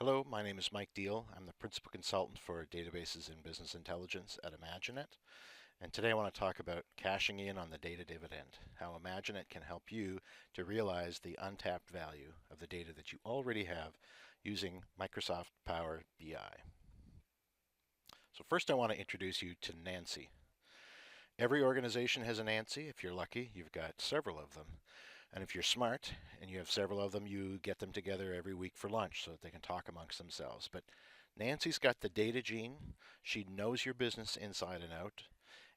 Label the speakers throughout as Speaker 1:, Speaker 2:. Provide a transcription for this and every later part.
Speaker 1: Hello, my name is Mike Deal. I'm the Principal Consultant for Databases and Business Intelligence at Imaginet. And today I want to talk about cashing in on the data dividend, how Imaginet can help you to realize the untapped value of the data that you already have using Microsoft Power BI. So first I want to introduce you to Nancy. Every organization has a Nancy. If you're lucky, you've got several of them. And if you're smart and you have several of them, you get them together every week for lunch so that they can talk amongst themselves. But Nancy's got the data gene. She knows your business inside and out,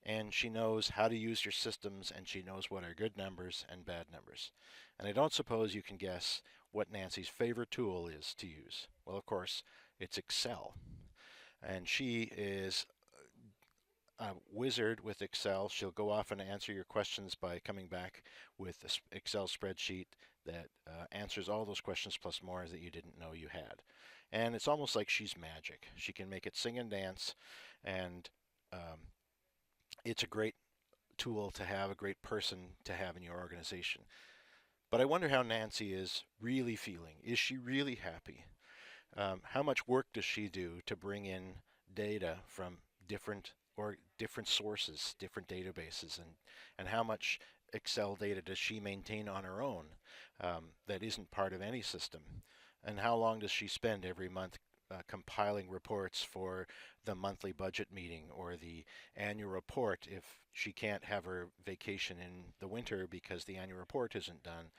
Speaker 1: and she knows how to use your systems, and she knows what are good numbers and bad numbers. And I don't suppose you can guess what Nancy's favorite tool is to use. Well, of course, it's Excel. And she is a wizard with Excel. She'll go off and answer your questions by coming back with an Excel spreadsheet that answers all those questions plus more that you didn't know you had. And it's almost like she's magic. She can make it sing and dance, and um, it's a great tool to have, a great person to have in your organization. But I wonder how Nancy is really feeling. Is she really happy? How much work does she do to bring in data from different sources, different databases, and how much Excel data does she maintain on her own that isn't part of any system? And how long does she spend every month compiling reports for the monthly budget meeting or the annual report if she can't have her vacation in the winter because the annual report isn't done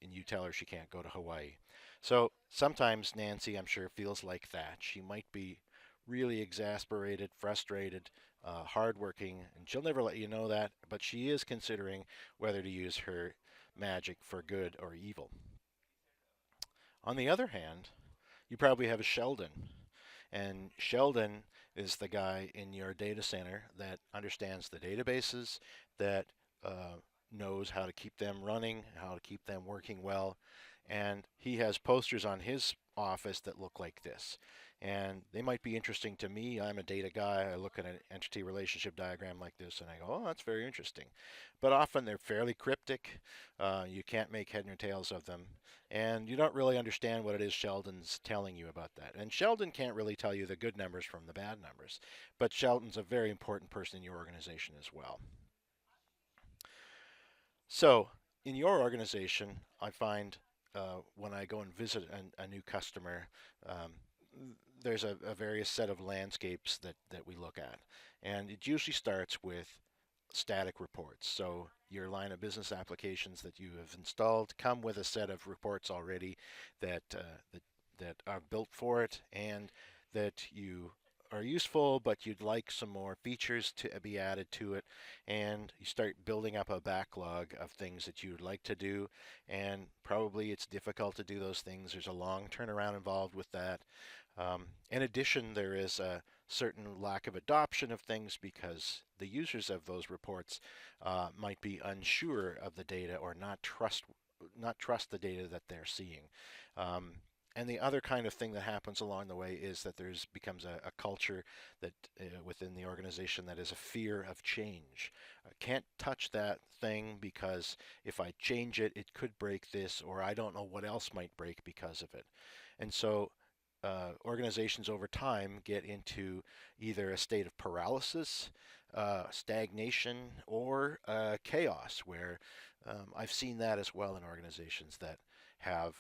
Speaker 1: and you tell her she can't go to Hawaii? So sometimes Nancy, I'm sure, feels like that. She might be really exasperated, frustrated, hardworking, and she'll never let you know that, but she is considering whether to use her magic for good or evil. On the other hand, you probably have a Sheldon, and Sheldon is the guy in your data center that understands the databases, that knows how to keep them running, how to keep them working well, and he has posters on his office that look like this. And they might be interesting to me. I'm a data guy. I look at an entity relationship diagram like this and I go, oh, that's very interesting. But often they're fairly cryptic. You can't make head nor tails of them. And you don't really understand what it is Sheldon's telling you about that. And Sheldon can't really tell you the good numbers from the bad numbers. But Sheldon's a very important person in your organization as well. So, in your organization, I find when I go and visit a new customer, um, there's a various set of landscapes that we look at. And it usually starts with static reports. So your line of business applications that you have installed come with a set of reports already that that are built for it and that you are useful, but you'd like some more features to be added to it, and you start building up a backlog of things that you would like to do, and probably it's difficult to do those things. There's a long turnaround involved with that. In addition, there is a certain lack of adoption of things because the users of those reports might be unsure of the data or not trust the data that they're seeing. Um, and the other kind of thing that happens along the way is that there's becomes a culture that within the organization that is a fear of change. I can't touch that thing because if I change it, it could break this, or I don't know what else might break because of it. And so organizations over time get into either a state of paralysis, stagnation, or chaos, where I've seen that as well in organizations that have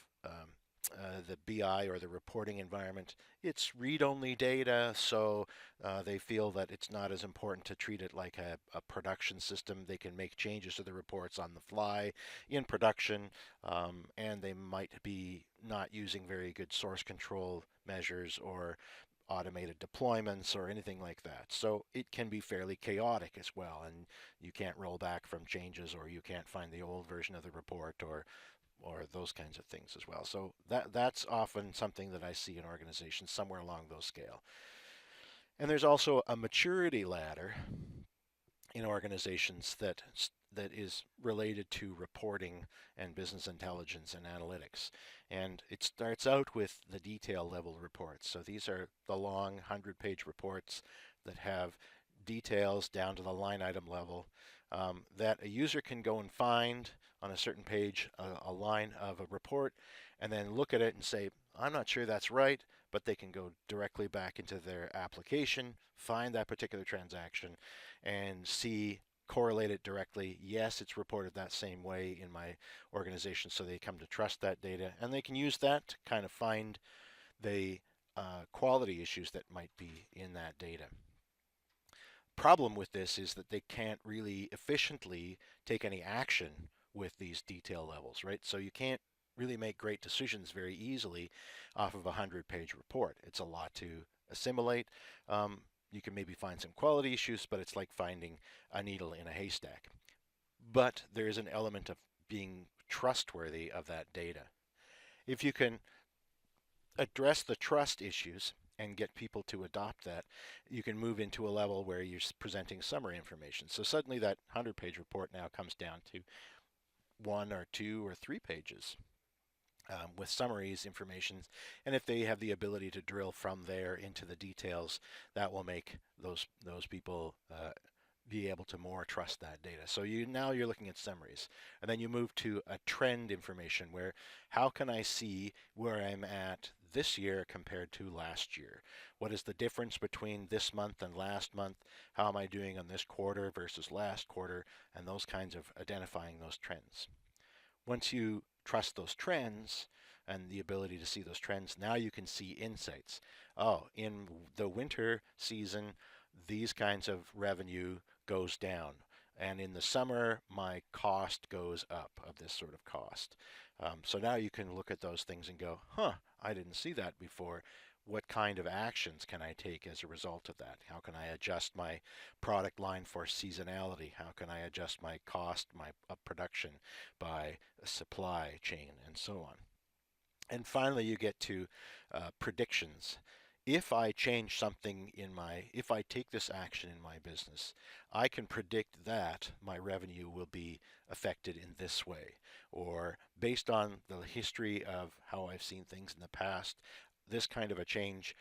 Speaker 1: the BI or the reporting environment. It's read-only data, so they feel that it's not as important to treat it like a production system. They can make changes to the reports on the fly in production, and they might be not using very good source control measures or automated deployments or anything like that. So it can be fairly chaotic as well, and you can't roll back from changes, or you can't find the old version of the report, or those kinds of things as well. So that's often something that I see in organizations somewhere along those scale. And there's also a maturity ladder in organizations that is related to reporting and business intelligence and analytics. And it starts out with the detail level reports. So these are the long 100-page reports that have details down to the line item level that a user can go and find on a certain page a line of a report, and then look at it and say, I'm not sure that's right, but they can go directly back into their application, find that particular transaction, and see, correlate it directly. Yes, it's reported that same way in my organization, so they come to trust that data, and they can use that to kind of find the quality issues that might be in that data. Problem with this is that they can't really efficiently take any action with these detail levels, right? So you can't really make great decisions very easily off of a 100-page report. It's a lot to assimilate. You can maybe find some quality issues, but it's like finding a needle in a haystack. But there is an element of being trustworthy of that data. If you can address the trust issues and get people to adopt that, you can move into a level where you're presenting summary information. So suddenly that 100-page report now comes down to 1 or 2 or 3 pages with summaries, information, and if they have the ability to drill from there into the details, that will make those people be able to more trust that data. So now you're looking at summaries, and then you move to a trend information where how can I see where I'm at this year compared to last year? What is the difference between this month and last month? How am I doing on this quarter versus last quarter? And those kinds of identifying those trends. Once you trust those trends and the ability to see those trends, now you can see insights. Oh, in the winter season, these kinds of revenue goes down. And in the summer, my cost goes up of this sort of cost. So now you can look at those things and go, huh, I didn't see that before. What kind of actions can I take as a result of that? How can I adjust my product line for seasonality? How can I adjust my cost, my production by supply chain, and so on? And finally, you get to predictions. If I change something if I take this action in my business, I can predict that my revenue will be affected in this way. Or based on the history of how I've seen things in the past, this kind of a change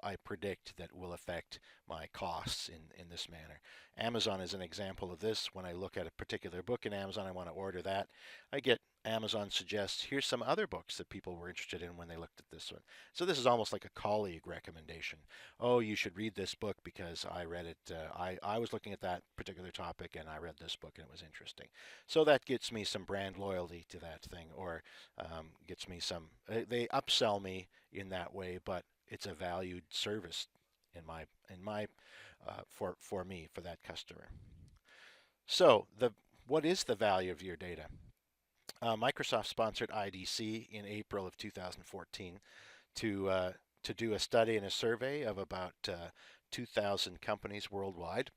Speaker 1: I predict that will affect my costs in this manner. Amazon is an example of this. When I look at a particular book in Amazon, I want to order that. I get Amazon suggests, here's some other books that people were interested in when they looked at this one. So this is almost like a colleague recommendation. Oh, you should read this book because I read it. I was looking at that particular topic and I read this book and it was interesting. So that gets me some brand loyalty to that thing, or gets me some. They upsell me in that way, but it's a valued service for me, for that customer. So what is the value of your data? Microsoft sponsored IDC in April of 2014 to do a study and a survey of about 2,000 companies worldwide.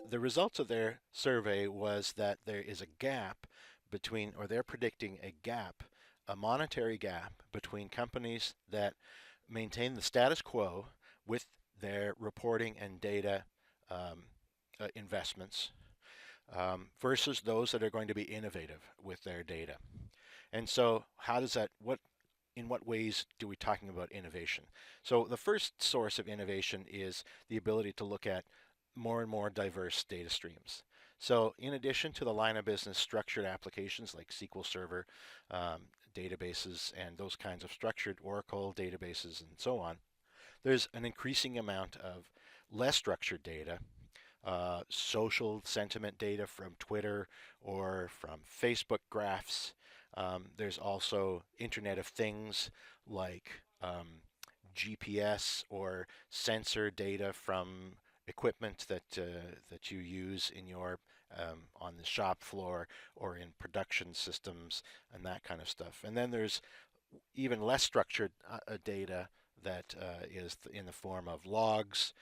Speaker 1: The results of their survey was that there is a gap between, or they're predicting a gap, a monetary gap between companies that maintain the status quo with their reporting and data investments versus those that are going to be innovative with their data. And so how does that, in what ways do we talking about innovation? So the first source of innovation is the ability to look at more and more diverse data streams. So in addition to the line of business structured applications like SQL Server, databases, and those kinds of structured Oracle databases and so on, there's an increasing amount of less structured data, social sentiment data from Twitter or from Facebook graphs. There's also Internet of Things like GPS or sensor data from equipment that you use in your on the shop floor or in production systems and that kind of stuff. And then there's even less structured data that is in the form of logs.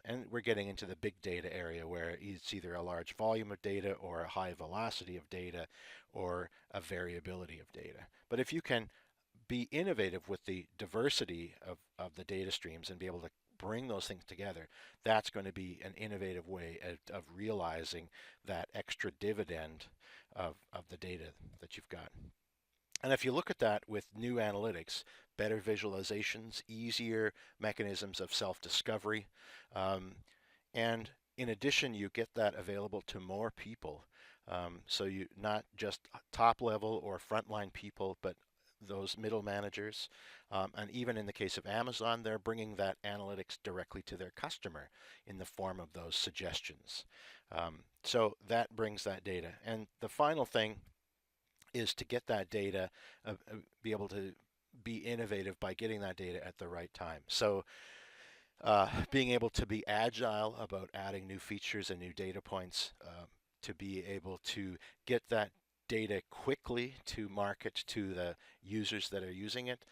Speaker 1: And we're getting into the big data area where it's either a large volume of data or a high velocity of data or a variability of data. But if you can be innovative with the diversity of the data streams and be able to bring those things together, that's going to be an innovative way of realizing that extra dividend of the data that you've got. And if you look at that with new analytics, better visualizations, easier mechanisms of self-discovery, and in addition, you get that available to more people. So you not just top level or frontline people, but those middle managers. And even in the case of Amazon, they're bringing that analytics directly to their customer in the form of those suggestions. So that brings that data. And the final thing is to get that data, be able to be innovative by getting that data at the right time. So being able to be agile about adding new features and new data points, to be able to get that data quickly to market to the users that are using it,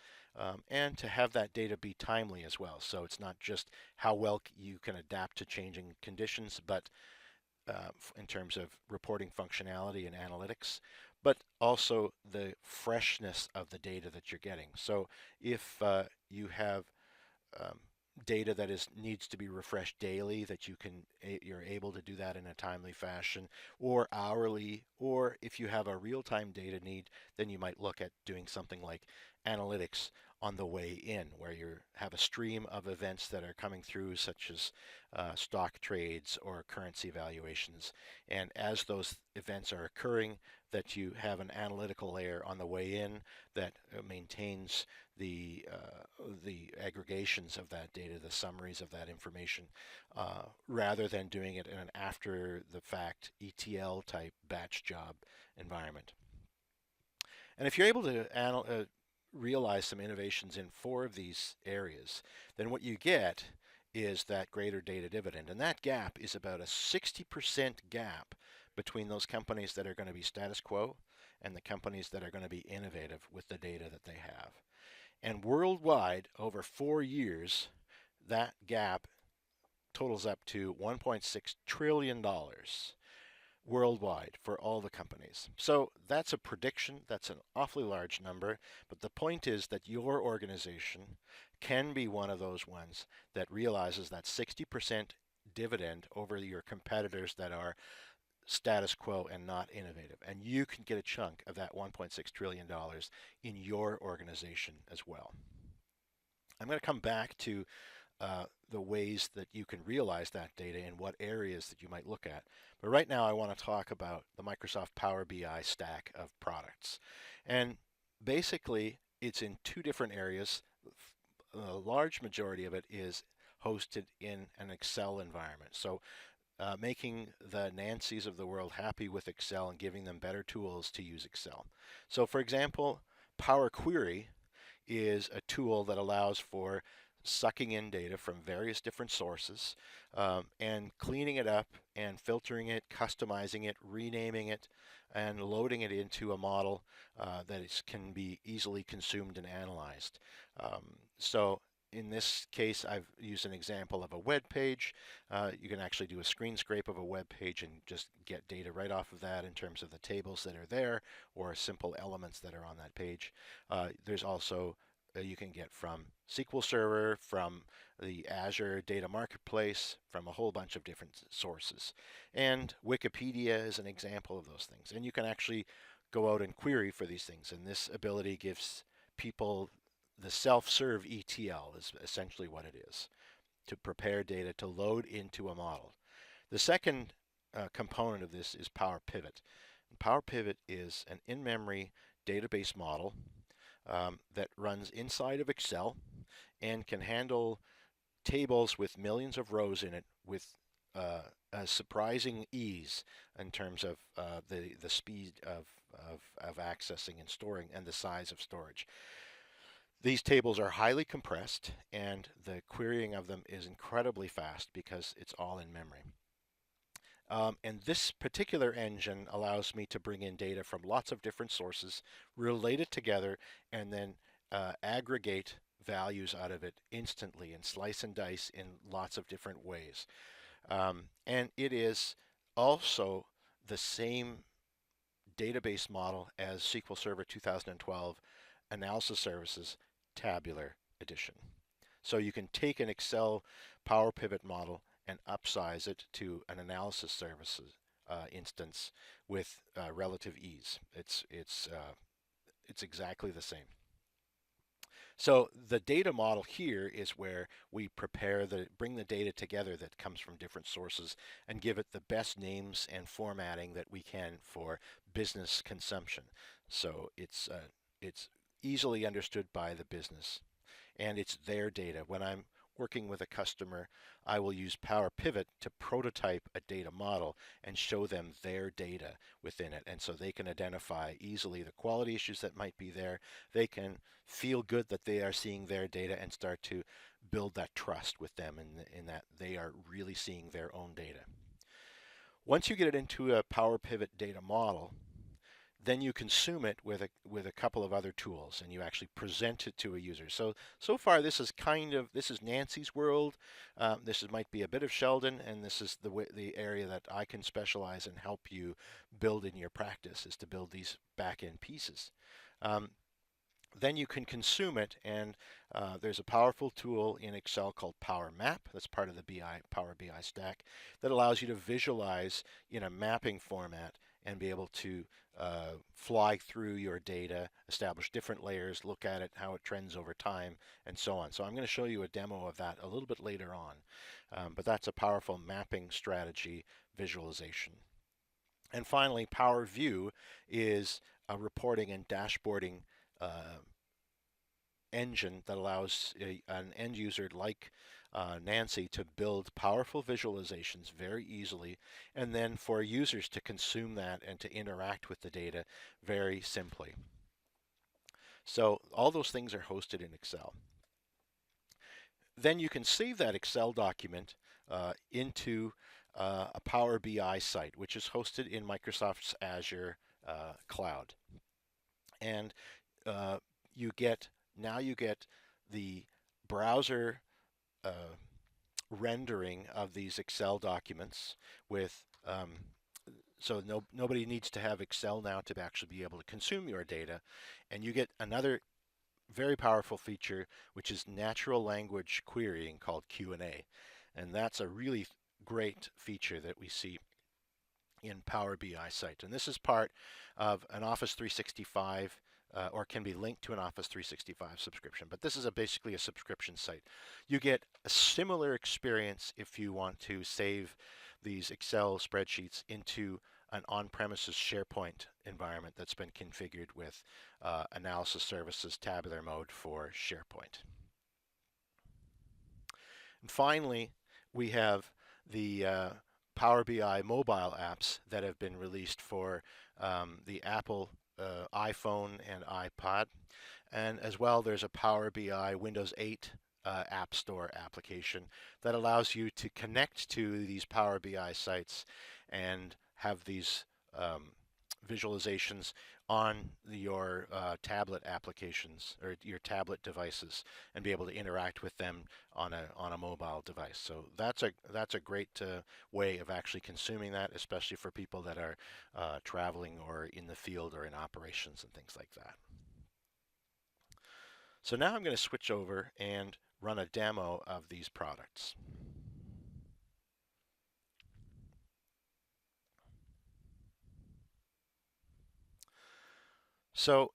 Speaker 1: and to have that data be timely as well. So it's not just how well you can adapt to changing conditions, but in terms of reporting functionality and analytics, but also the freshness of the data that you're getting. So if you have um, data that needs to be refreshed daily, that you're able to do that in a timely fashion, or hourly, or if you have a real-time data need, then you might look at doing something like analytics on the way in, where you have a stream of events that are coming through, such as stock trades or currency valuations. And as those events are occurring, that you have an analytical layer on the way in that maintains the aggregations of that data, the summaries of that information, rather than doing it in an after-the-fact ETL type batch job environment. And if you're able to realize some innovations in 4 of these areas, then what you get is that greater data dividend. And that gap is about a 60% gap between those companies that are going to be status quo and the companies that are going to be innovative with the data that they have. And worldwide, over 4 years, that gap totals up to $1.6 trillion worldwide for all the companies. So that's a prediction. That's an awfully large number. But the point is that your organization can be one of those ones that realizes that 60% dividend over your competitors that are status quo and not innovative. And you can get a chunk of that $1.6 trillion in your organization as well. I'm going to come back to the ways that you can realize that data and what areas that you might look at. But right now I want to talk about the Microsoft Power BI stack of products. And basically it's in 2 different areas. A large majority of it is hosted in an Excel environment. So making the Nancys of the world happy with Excel and giving them better tools to use Excel. So for example, Power Query is a tool that allows for sucking in data from various different sources, and cleaning it up and filtering it, customizing it, renaming it, and loading it into a model that can be easily consumed and analyzed. So in this case, I've used an example of a web page. You can actually do a screen scrape of a web page and just get data right off of that in terms of the tables that are there or simple elements that are on that page. There's also you can get from SQL Server, from the Azure Data Marketplace, from a whole bunch of different sources. And Wikipedia is an example of those things. And you can actually go out and query for these things. And this ability gives people the self-serve ETL is essentially what it is, to prepare data to load into a model. The second component of this is Power Pivot. Power Pivot is an in-memory database model that runs inside of Excel and can handle tables with millions of rows in it with a surprising ease in terms of the speed of accessing and storing and the size of storage. These tables are highly compressed and the querying of them is incredibly fast because it's all in memory. And this particular engine allows me to bring in data from lots of different sources, relate it together, and then aggregate values out of it instantly and slice and dice in lots of different ways. And it is also the same database model as SQL Server 2012 Analysis Services Tabular Edition. So you can take an Excel Power Pivot model and upsize it to an analysis services instance with relative ease. It's exactly the same. So the data model here is where we bring the data together that comes from different sources and give it the best names and formatting that we can for business consumption. So it's easily understood by the business, and it's their data. When I'm working with a customer, I will use Power Pivot to prototype a data model and show them their data within it. And so they can identify easily the quality issues that might be there. They can feel good that they are seeing their data and start to build that trust with them in that they are really seeing their own data. Once you get it into a Power Pivot data model, then you consume it with a couple of other tools, and you actually present it to a user. So far this is Nancy's world. Might be a bit of Sheldon, and this is the area that I can specialize and help you build in your practice, is to build these back end pieces. Then you can consume it, and there's a powerful tool in Excel called Power Map. That's part of the Power BI stack that allows you to visualize in a mapping format and be able to fly through your data, establish different layers, look at it, how it trends over time, and so on. So I'm going to show you a demo of that a little bit later on. But that's a powerful mapping strategy visualization. And finally, Power View is a reporting and dashboarding engine that allows an end user like Nancy to build powerful visualizations very easily, and then for users to consume that and to interact with the data very simply. So all those things are hosted in Excel. Then you can save that Excel document into a Power BI site, which is hosted in Microsoft's Azure cloud. And you get the browser rendering of these Excel documents with so nobody needs to have Excel now to actually be able to consume your data, and you get another very powerful feature, which is natural language querying called Q&A, and that's a really great feature that we see in Power BI site. And this is part of an Office 365 or can be linked to an Office 365 subscription. But this is basically a subscription site. You get a similar experience if you want to save these Excel spreadsheets into an on-premises SharePoint environment that's been configured with analysis services tabular mode for SharePoint. And finally, we have the Power BI mobile apps that have been released for the Apple iPhone and iPod, and as well there's a Power BI Windows 8 App Store application that allows you to connect to these Power BI sites and have these visualizations on your tablet applications or your tablet devices and be able to interact with them on a mobile device. So that's a great way of actually consuming that, especially for people that are traveling or in the field or in operations and things like that. So now I'm going to switch over and run a demo of these products. So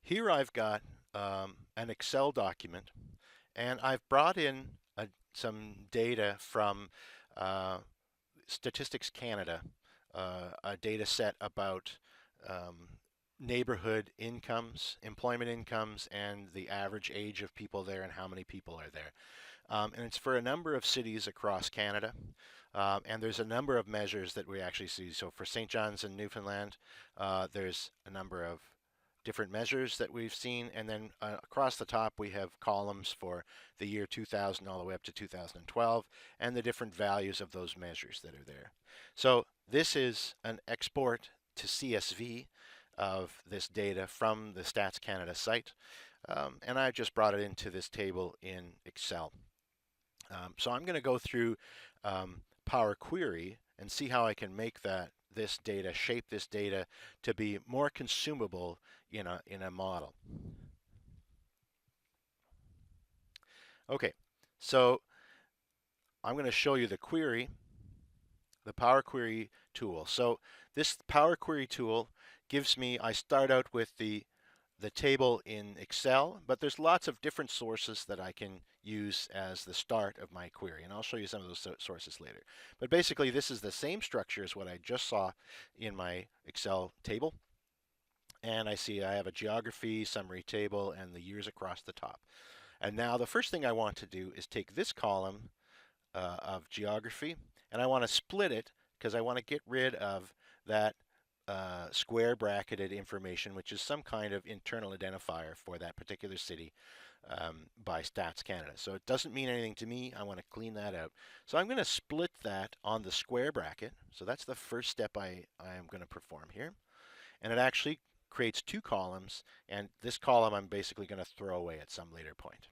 Speaker 1: here I've got an Excel document, and I've brought in some data from Statistics Canada, a data set about neighborhood incomes, employment incomes, and the average age of people there and how many people are there. And it's for a number of cities across Canada. And there's a number of measures that we actually see. So for St. John's and Newfoundland, there's a number of different measures that we've seen, and then across the top we have columns for the year 2000 all the way up to 2012 and the different values of those measures that are there. So this is an export to CSV of this data from the Stats Canada site, and I just brought it into this table in Excel. So I'm going to go through Power Query and see how I can make this data, shape this data to be more consumable in a model. Okay, so I'm going to show you the query, the Power Query tool. So this Power Query tool gives me, I start out with the table in Excel, but there's lots of different sources that I can use as the start of my query, and I'll show you some of those sources later. But basically this is the same structure as what I just saw in my Excel table. And I see I have a geography summary table and the years across the top. And now the first thing I want to do is take this column of geography, and I want to split it because I want to get rid of that square bracketed information, which is some kind of internal identifier for that particular city by Stats Canada. So it doesn't mean anything to me. I want to clean that out. So I'm going to split that on the square bracket. So that's the first step I am going to perform here. And it actually creates two columns, and this column I'm basically going to throw away at some later point.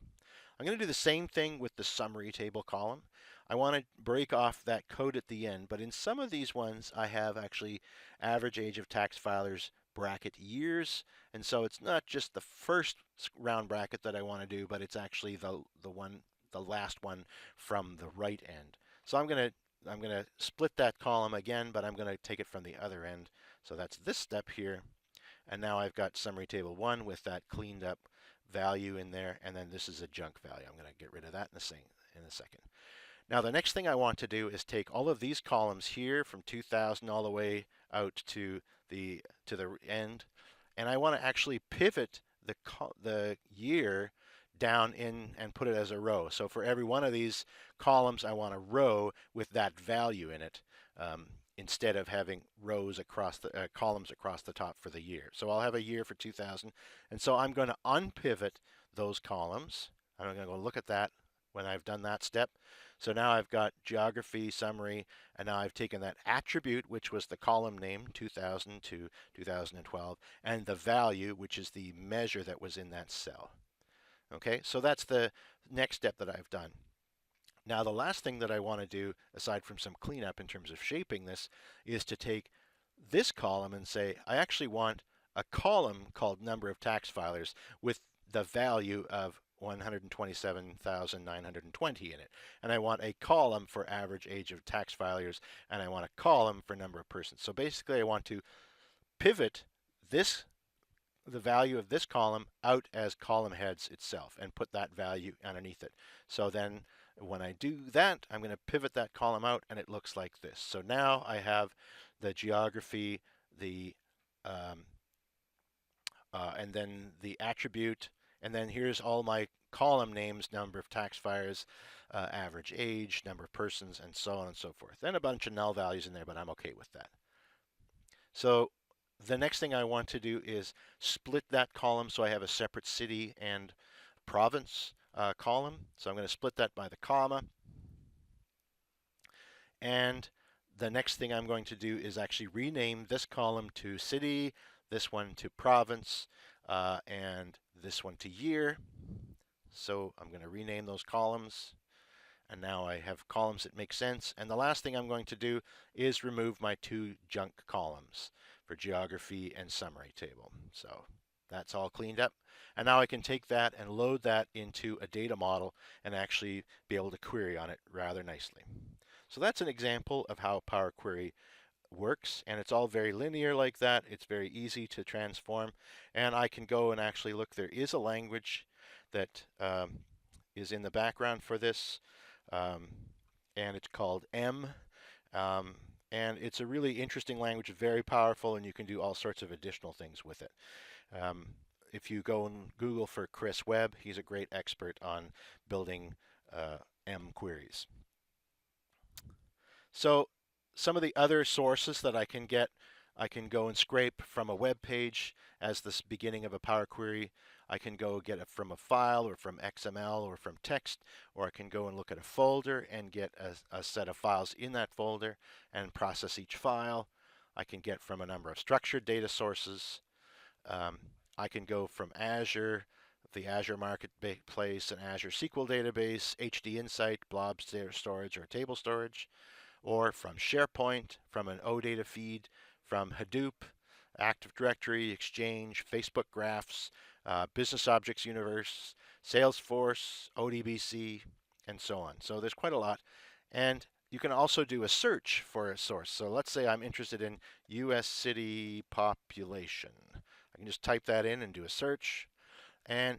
Speaker 1: I'm going to do the same thing with the summary table column. I want to break off that code at the end, but in some of these ones I have actually average age of tax filers bracket years, and so it's not just the first round bracket that I want to do, but it's actually the last one from the right end. So I'm going to split that column again, but I'm going to take it from the other end. So that's this step here, and now I've got summary table 1 with that cleaned up value in there, and then this is a junk value. I'm going to get rid of that in a second. Now the next thing I want to do is take all of these columns here from 2000 all the way out to the end, and I want to actually pivot the year down in and put it as a row. So for every one of these columns, I want a row with that value in it. Instead of having rows across the columns across the top for the year. So I'll have a year for 2000, and so I'm going to unpivot those columns. I'm going to go look at that when I've done that step. So now I've got geography, summary, and now I've taken that attribute, which was the column name 2000 to 2012, and the value, which is the measure that was in that cell. Okay, so that's the next step that I've done. Now the last thing that I want to do, aside from some cleanup in terms of shaping this, is to take this column and say, I actually want a column called number of tax filers with the value of 127,920 in it. And I want a column for average age of tax filers, and I want a column for number of persons. So basically I want to pivot the value of this column out as column heads itself and put that value underneath it. So then when I do that, I'm going to pivot that column out, and it looks like this. So now I have the geography, and then the attribute, and then here's all my column names, number of tax filers, average age, number of persons, and so on and so forth. And a bunch of null values in there, but I'm okay with that. So the next thing I want to do is split that column so I have a separate city and province column. So I'm going to split that by the comma. And the next thing I'm going to do is actually rename this column to city, this one to province, and this one to year. So I'm going to rename those columns. And now I have columns that make sense. And the last thing I'm going to do is remove my two junk columns for geography and summary table. So that's all cleaned up. And now I can take that and load that into a data model and actually be able to query on it rather nicely. So that's an example of how Power Query works, and it's all very linear like that. It's very easy to transform, and I can go and actually look. There is a language that is in the background for this, and it's called M. And it's a really interesting language, very powerful, and you can do all sorts of additional things with it. If you go and Google for Chris Webb, he's a great expert on building M queries. So some of the other sources that I can get, I can go and scrape from a web page as the beginning of a Power Query. I can go get it from a file or from XML or from text, or I can go and look at a folder and get a set of files in that folder and process each file. I can get from a number of structured data sources. I can go from Azure, the Azure Marketplace, and Azure SQL database, HD Insight, blob storage, or table storage, or from SharePoint, from an OData feed, from Hadoop, Active Directory, Exchange, Facebook Graphs, Business Objects Universe, Salesforce, ODBC, and so on. So there's quite a lot. And you can also do a search for a source. So let's say I'm interested in US city population. I can just type that in and do a search. And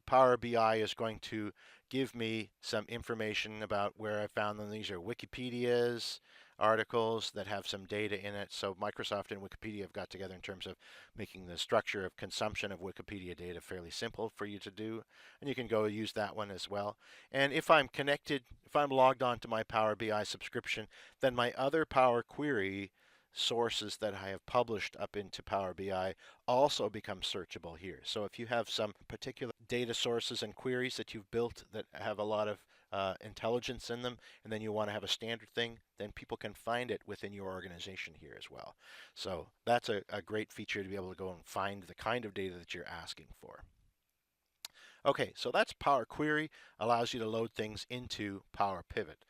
Speaker 1: Power BI is going to give me some information about where I found them. These are Wikipedias, articles that have some data in it. So Microsoft and Wikipedia have got together in terms of making the structure of consumption of Wikipedia data fairly simple for you to do. And you can go use that one as well. And if I'm connected, if I'm logged on to my Power BI subscription, then my other Power Query sources that I have published up into Power BI also become searchable here. So if you have some particular data sources and queries that you've built that have a lot of intelligence in them, and then you want to have a standard thing, then people can find it within your organization here as well. So that's a great feature to be able to go and find the kind of data that you're asking for. Okay, so that's Power Query, allows you to load things into Power Pivot.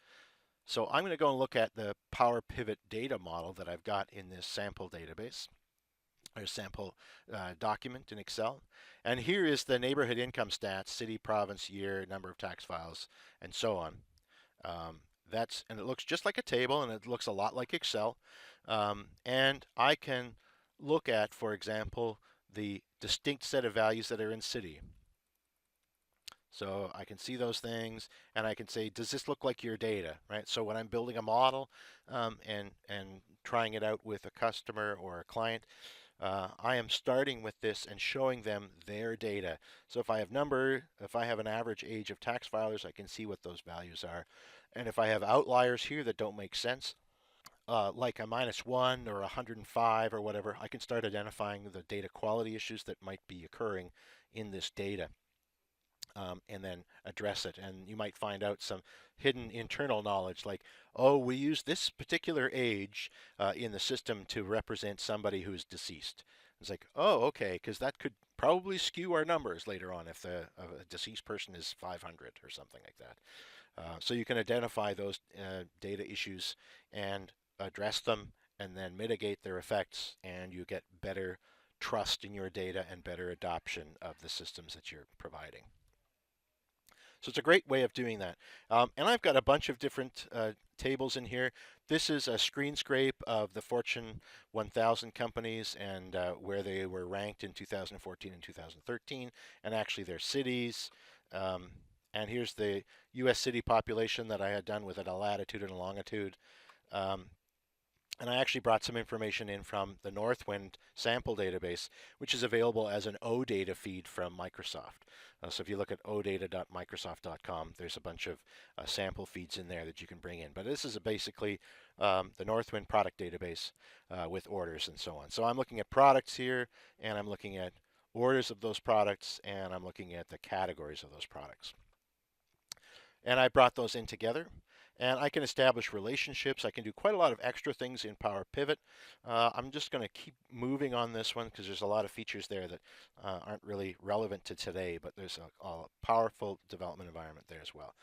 Speaker 1: So I'm going to go and look at the Power Pivot data model that I've got in this sample database, or sample document in Excel. And here is the neighborhood income stats, city, province, year, number of tax files, and so on. And it looks just like a table, and it looks a lot like Excel. And I can look at, for example, the distinct set of values that are in city. So I can see those things, and I can say, does this look like your data, right? So when I'm building a model and trying it out with a customer or a client, I am starting with this and showing them their data. So if I have an average age of tax filers, I can see what those values are. And if I have outliers here that don't make sense, like a -1 or 105 or whatever, I can start identifying the data quality issues that might be occurring in this data. And then address it. And you might find out some hidden internal knowledge like, oh, we use this particular age in the system to represent somebody who's deceased. It's like, oh, okay, because that could probably skew our numbers later on if a deceased person is 500 or something like that. So you can identify those data issues and address them and then mitigate their effects, and you get better trust in your data and better adoption of the systems that you're providing. So it's a great way of doing that. And I've got a bunch of different tables in here. This is a screen scrape of the Fortune 1000 companies and where they were ranked in 2014 and 2013, and actually their cities. And here's the U.S. city population that I had done with a latitude and a longitude. Um, and I actually brought some information in from the Northwind sample database, which is available as an OData feed from Microsoft. So if you look at odata.microsoft.com, there's a bunch of sample feeds in there that you can bring in. But this is basically the Northwind product database with orders and so on. So I'm looking at products here, and I'm looking at orders of those products, and I'm looking at the categories of those products. And I brought those in together. And I can establish relationships. I can do quite a lot of extra things in Power Pivot. I'm just going to keep moving on this one because there's a lot of features there that aren't really relevant to today, but there's a powerful development environment there as well.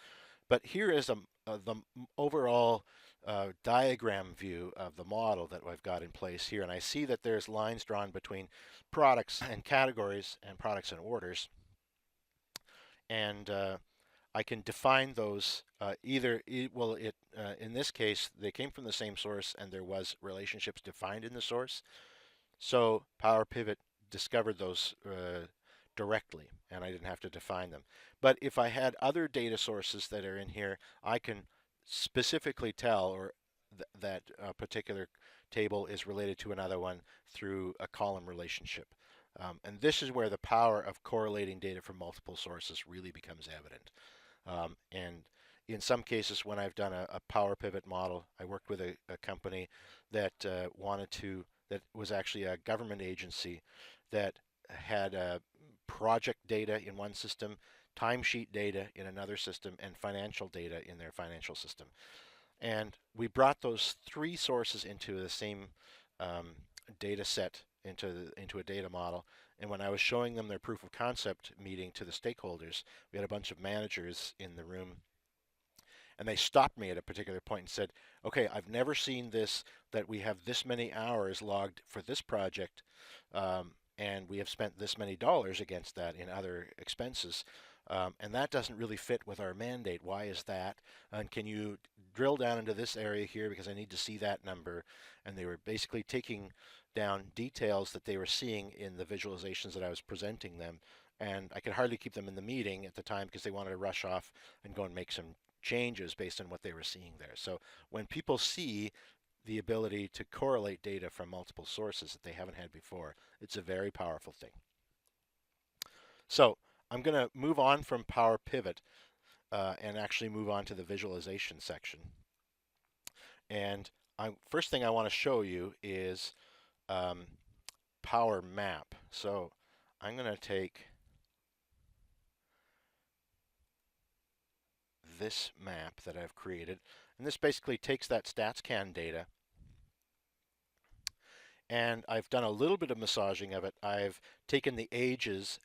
Speaker 1: But here is the overall diagram view of the model that I've got in place here. And I see that there's lines drawn between products and categories and products and orders. And I can define those in this case, they came from the same source and there was relationships defined in the source. So Power Pivot discovered those directly and I didn't have to define them. But if I had other data sources that are in here, I can specifically tell that a particular table is related to another one through a column relationship. And this is where the power of correlating data from multiple sources really becomes evident. And in some cases, when I've done a Power Pivot model, I worked with a company that that was actually a government agency that had project data in one system, timesheet data in another system, and financial data in their financial system. And we brought those three sources into the same data set into a data model. And when I was showing them their proof of concept meeting to the stakeholders, we had a bunch of managers in the room, and they stopped me at a particular point and said, okay, I've never seen this, that we have this many hours logged for this project, and we have spent this many dollars against that in other expenses. And that doesn't really fit with our mandate. Why is that? And can you drill down into this area here because I need to see that number? And they were basically taking down details that they were seeing in the visualizations that I was presenting them. And I could hardly keep them in the meeting at the time because they wanted to rush off and go and make some changes based on what they were seeing there. So when people see the ability to correlate data from multiple sources that they haven't had before. It's a very powerful thing. So I'm going to move on from Power Pivot and actually move on to the visualization section. And first thing I want to show you is Power Map. So I'm going to take this map that I've created, and this basically takes that StatsCan data, and I've done a little bit of massaging of it. I've taken the ages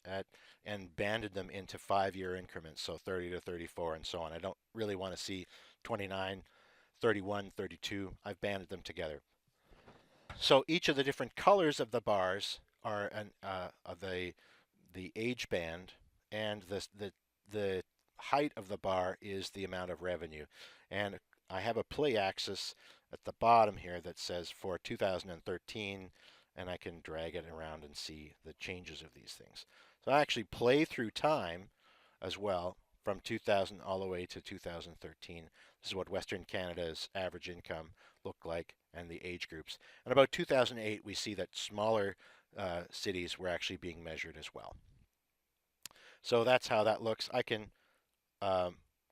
Speaker 1: and banded them into 5-year increments, so 30 to 34 and so on. I don't really want to see 29, 31, 32. I've banded them together. So each of the different colors of the bars are the age band, and the height of the bar is the amount of revenue. And I have a play axis at the bottom here that says for 2013, and I can drag it around and see the changes of these things. So I actually play through time as well from 2000 all the way to 2013. This is what Western Canada's average income looked like and the age groups. And about 2008, we see that smaller cities were actually being measured as well. So that's how that looks. I can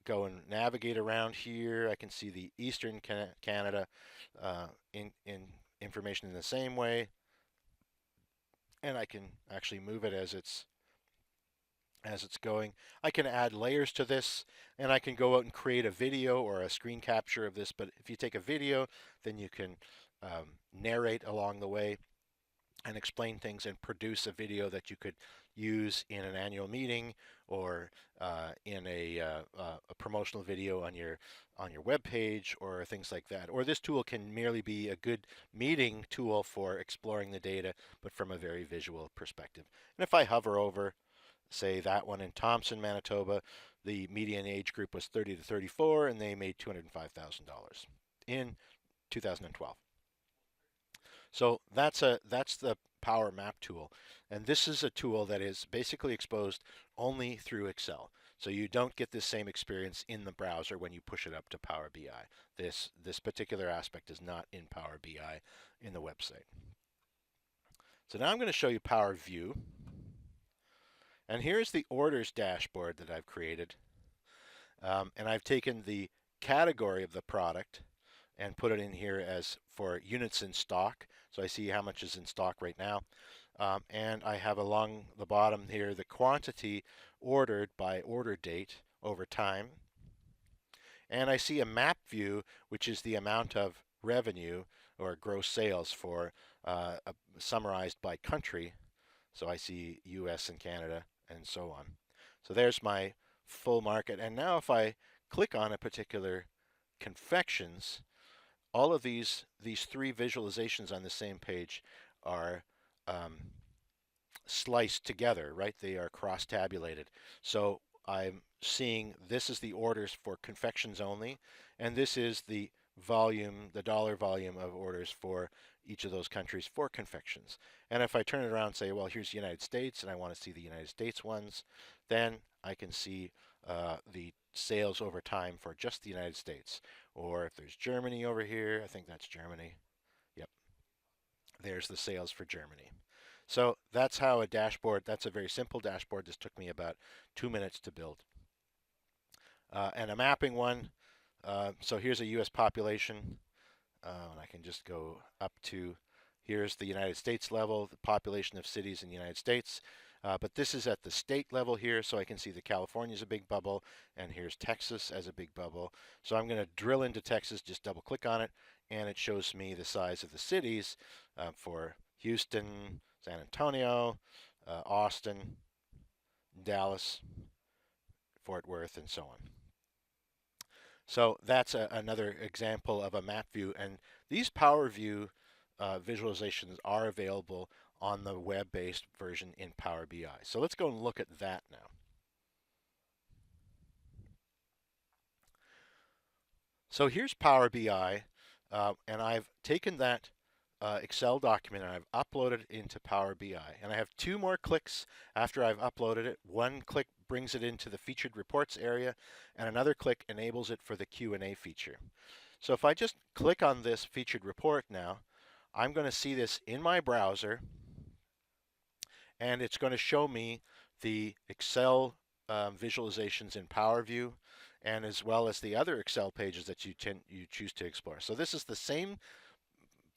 Speaker 1: go and navigate around here. I can see the Eastern Canada in information in the same way, and I can actually move it as it's going. I can add layers to this, and I can go out and create a video or a screen capture of this. But if you take a video, then you can narrate along the way and explain things and produce a video that you could use in an annual meeting or in a promotional video on your web page or things like that. Or this tool can merely be a good meeting tool for exploring the data, but from a very visual perspective. And if I hover over, say that one in Thompson, Manitoba, the median age group was 30 to 34, and they made $205,000 in 2012. So that's the Power Map tool, and this is a tool that is basically exposed only through Excel. So you don't get this same experience in the browser when you push it up to Power BI. This particular aspect is not in Power BI in the website. So now I'm going to show you Power View. And here's the orders dashboard that I've created. And I've taken the category of the product and put it in here as for units in stock. So I see how much is in stock right now. And I have along the bottom here the quantity ordered by order date over time. And I see a map view, which is the amount of revenue or gross sales for summarized by country. So I see US and Canada and so on. So there's my full market. And now if I click on a particular confections, all of these 3 visualizations on the same page are sliced together, right? They are cross-tabulated. So I'm seeing this is the orders for confections only, and this is the volume, the dollar volume of orders for each of those countries for confections. And if I turn it around and say, well, here's the United States, and I want to see the United States ones, then I can see the sales over time for just the United States. Or if there's Germany over here, I think that's Germany. Yep, there's the sales for Germany. So that's how a dashboard, that's a very simple dashboard. This took me about 2 minutes to build. And a mapping one, so here's a US population. And I can just go up to, here's the United States level, the population of cities in the United States. But this is at the state level here, so I can see that California is a big bubble, and here's Texas as a big bubble. So I'm going to drill into Texas, just double click on it, and it shows me the size of the cities for Houston, San Antonio, Austin, Dallas, Fort Worth, and so on. So that's another example of a map view, and these Power View visualizations are available on the web-based version in Power BI. So let's go and look at that now. So here's Power BI, and I've taken that Excel document and I've uploaded it into Power BI. And I have 2 more clicks after I've uploaded it. One click brings it into the featured reports area, and another click enables it for the Q&A feature. So if I just click on this featured report now, I'm going to see this in my browser, and it's going to show me the Excel visualizations in PowerView, and as well as the other Excel pages that you choose to explore. So this is the same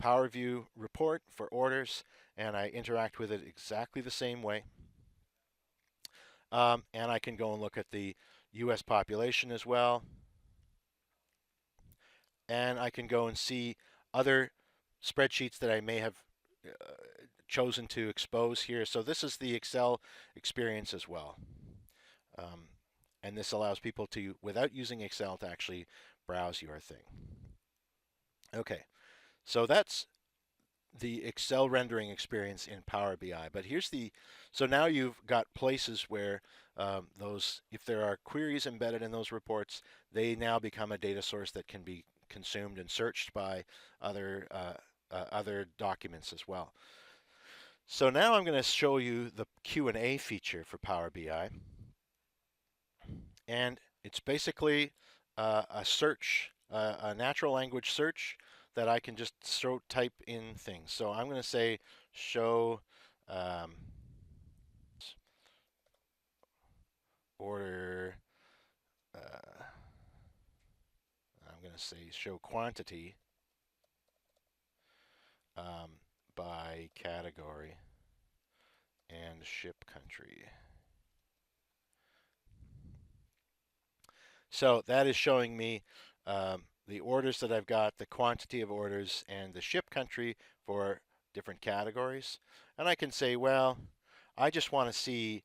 Speaker 1: PowerView report for orders, and I interact with it exactly the same way. And I can go and look at the US population as well. And I can go and see other spreadsheets that I may have chosen to expose here. So this is the Excel experience as well. And this allows people to, without using Excel, to actually browse your thing. Okay, so that's the Excel rendering experience in Power BI. But here's so now you've got places where if there are queries embedded in those reports, they now become a data source that can be consumed and searched by other documents as well. So now I'm going to show you the Q&A feature for Power BI. And it's basically a search, a natural language search that I can just type in things. So I'm going to say show order, I'm going to say show quantity by category and ship country. So that is showing me the orders that I've got, the quantity of orders, and the ship country for different categories. And I can say, well, I just want to see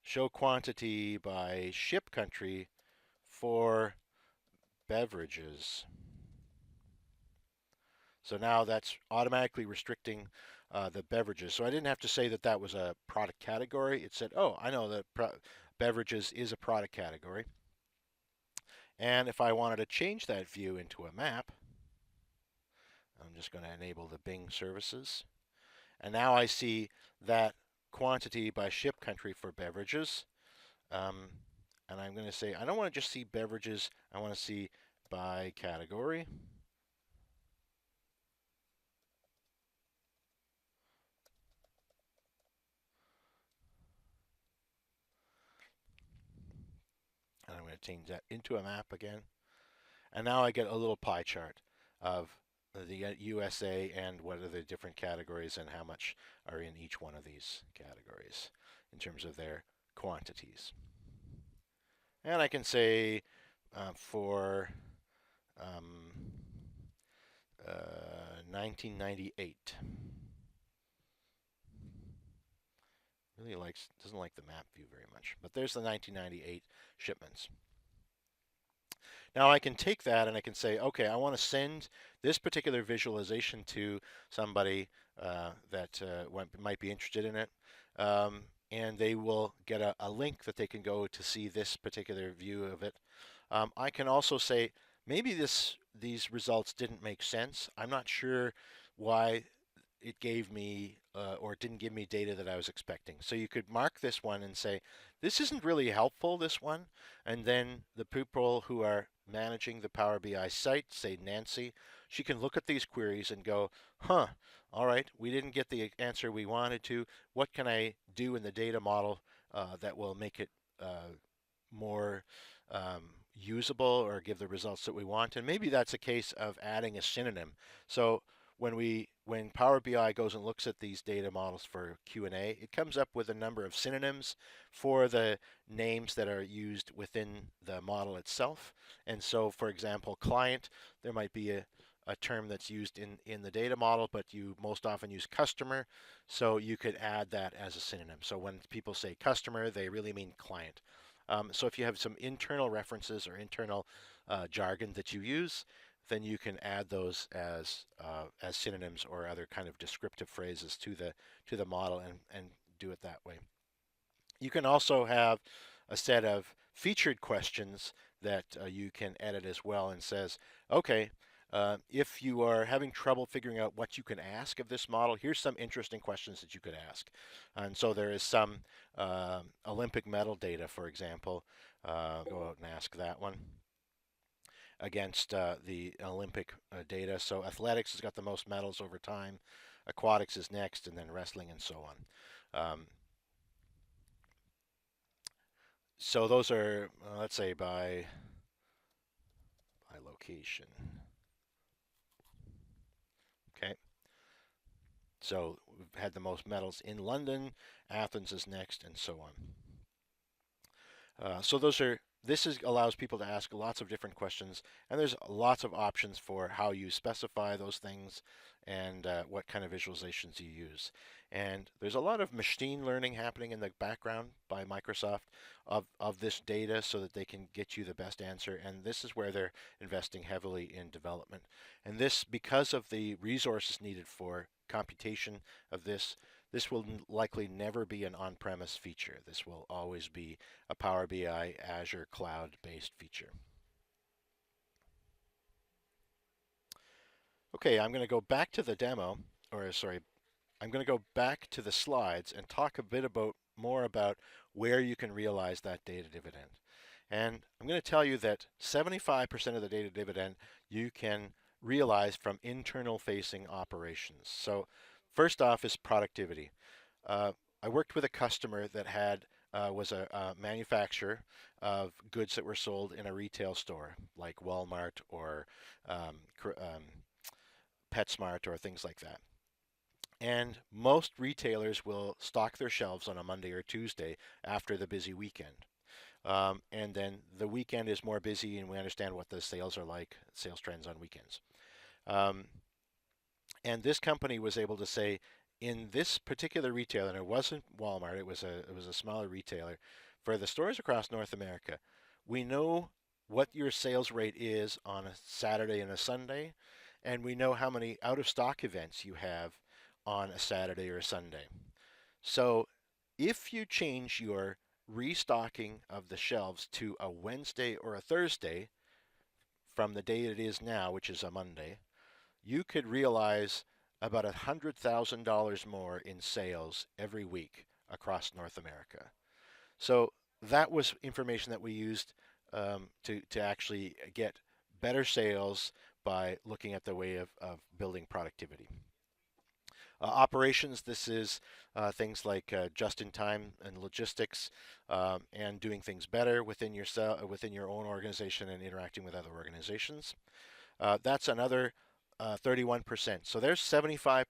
Speaker 1: show quantity by ship country for beverages. So now that's automatically restricting the beverages. So I didn't have to say that that was a product category. It said, oh, I know that beverages is a product category. And if I wanted to change that view into a map, I'm just going to enable the Bing services. And now I see that quantity by ship country for beverages. And I'm going to say, I don't want to just see beverages. I want to see by category. And I'm going to change that into a map again. And now I get a little pie chart of the USA and what are the different categories and how much are in each one of these categories in terms of their quantities. And I can say for 1998. Really doesn't like the map view very much, but there's the 1998 shipments. Now I can take that and I can say, okay, I want to send this particular visualization to somebody that might be interested in it, and they will get a link that they can go to see this particular view of it. I can also say, maybe these results didn't make sense. I'm not sure why it gave me or it didn't give me data that I was expecting. So you could mark this one and say, this isn't really helpful, this one. And then the people who are managing the Power BI site, say Nancy, she can look at these queries and go, huh, all right, we didn't get the answer we wanted to. What can I do in the data model that will make it more usable or give the results that we want? And maybe that's a case of adding a synonym. So when Power BI goes and looks at these data models for Q&A, it comes up with a number of synonyms for the names that are used within the model itself. And so, for example, client, there might be a term that's used in the data model, but you most often use customer. So you could add that as a synonym. So when people say customer, they really mean client. So if you have some internal references or internal jargon that you use, then you can add those as synonyms or other kind of descriptive phrases to the model and do it that way. You can also have a set of featured questions that you can edit as well, and says, okay, If you are having trouble figuring out what you can ask of this model, here's some interesting questions that you could ask. And so there is some Olympic medal data, for example. Go out and ask that one against the Olympic data. So athletics has got the most medals over time. Aquatics is next, and then wrestling and so on. So those are, let's say, by location. Okay. So we've had the most medals in London. Athens is next, and so on. So allows people to ask lots of different questions, and there's lots of options for how you specify those things and what kind of visualizations you use. And there's a lot of machine learning happening in the background by Microsoft of this data so that they can get you the best answer. And this is where they're investing heavily in development. And this, because of the resources needed for computation of this will likely never be an on-premise feature. This will always be a Power BI Azure cloud-based feature. Okay, I'm going to go back to the demo, or sorry, I'm going to go back to the slides and talk a bit more about where you can realize that data dividend. And I'm going to tell you that 75% of the data dividend you can realize from internal facing operations. So first off is productivity. I worked with a customer that was a manufacturer of goods that were sold in a retail store like Walmart or PetSmart or things like that. And most retailers will stock their shelves on a Monday or Tuesday after the busy weekend. And then the weekend is more busy, and we understand what the sales are like, sales trends on weekends. And this company was able to say, in this particular retailer, and it wasn't Walmart, it was a smaller retailer, for the stores across North America, we know what your sales rate is on a Saturday and a Sunday, and we know how many out of stock events you have on a Saturday or a Sunday. So if you change your restocking of the shelves to a Wednesday or a Thursday from the day it is now, which is a Monday, you could realize about $100,000 more in sales every week across North America. So that was information that we used to actually get better sales by looking at the way of building productivity. Operations, this is things like just-in-time and logistics, and doing things better within your own organization and interacting with other organizations. That's another 31%. So there's 75%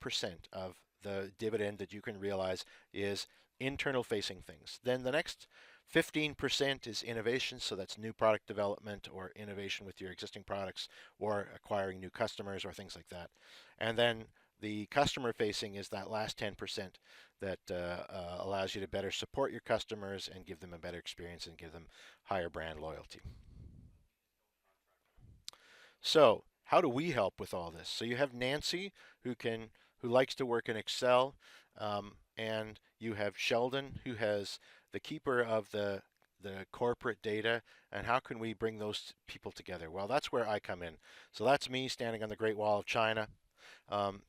Speaker 1: of the dividend that you can realize is internal facing things. Then the next 15% is innovation, so that's new product development or innovation with your existing products or acquiring new customers or things like that. And then the customer facing is that last 10% that allows you to better support your customers and give them a better experience and give them higher brand loyalty. So how do we help with all this? So you have Nancy who likes to work in Excel, and you have Sheldon who has the keeper of the corporate data, and how can we bring those people together? Well, that's where I come in. So that's me standing on the Great Wall of China,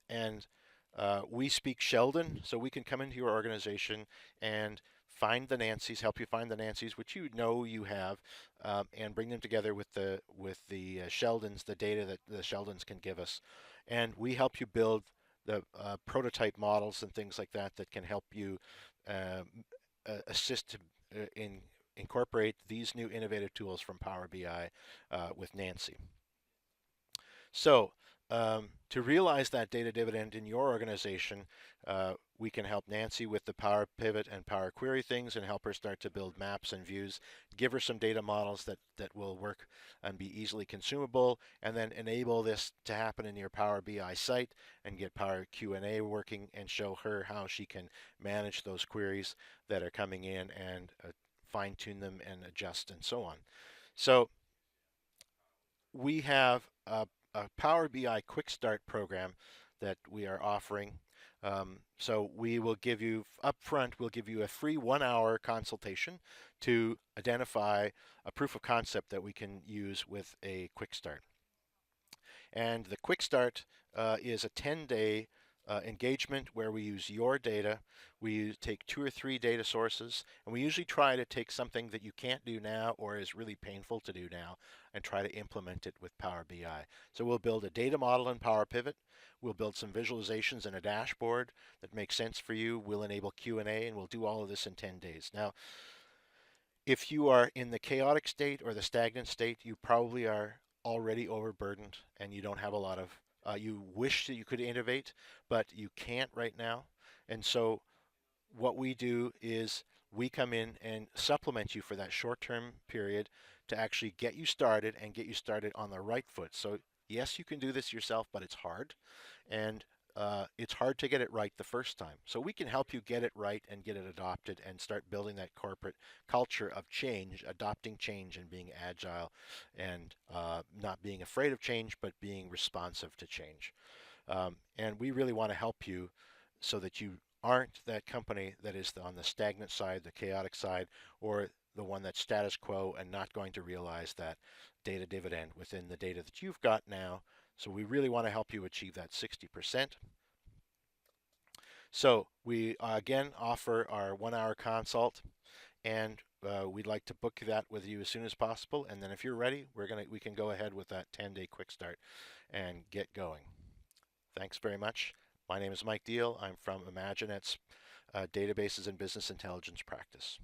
Speaker 1: and we speak Sheldon, so we can come into your organization and find the Nancys, help you find the Nancys, which you know you have, and bring them together with the Sheldons, the data that the Sheldons can give us, and we help you build the prototype models and things like that that can help you assist in incorporate these new innovative tools from Power BI with Nancy. So to realize that data dividend in your organization, we can help Nancy with the Power Pivot and Power Query things and help her start to build maps and views, give her some data models that will work and be easily consumable, and then enable this to happen in your Power BI site and get Power Q&A working and show her how she can manage those queries that are coming in and fine-tune them and adjust and so on. So we have a Power BI Quick Start program that we are offering. So we will give you, upfront, we'll give you a free 1-hour consultation to identify a proof of concept that we can use with a Quick Start. And the quick start is a 10-day engagement where we use your data. We take 2 or 3 data sources, and we usually try to take something that you can't do now or is really painful to do now and try to implement it with Power BI. So we'll build a data model in Power Pivot. We'll build some visualizations and a dashboard that makes sense for you. We'll enable Q&A, and we'll do all of this in 10 days. Now, if you are in the chaotic state or the stagnant state, you probably are already overburdened and you don't have a lot of, you wish that you could innovate, but you can't right now. And so what we do is we come in and supplement you for that short-term period to actually get you started and get you started on the right foot. So yes, you can do this yourself, but it's hard. And it's hard to get it right the first time. So we can help you get it right and get it adopted and start building that corporate culture of change, adopting change and being agile and not being afraid of change, but being responsive to change. And we really want to help you so that you aren't that company that is on the stagnant side, the chaotic side, or the one that's status quo and not going to realize that data dividend within the data that you've got now. So we really want to help you achieve that 60%. So we again offer our 1-hour consult, and we'd like to book that with you as soon as possible. And then if you're ready, we can go ahead with that 10-day quick start and get going. Thanks very much. My name is Mike Deal. I'm from Imaginet's Databases and Business Intelligence practice.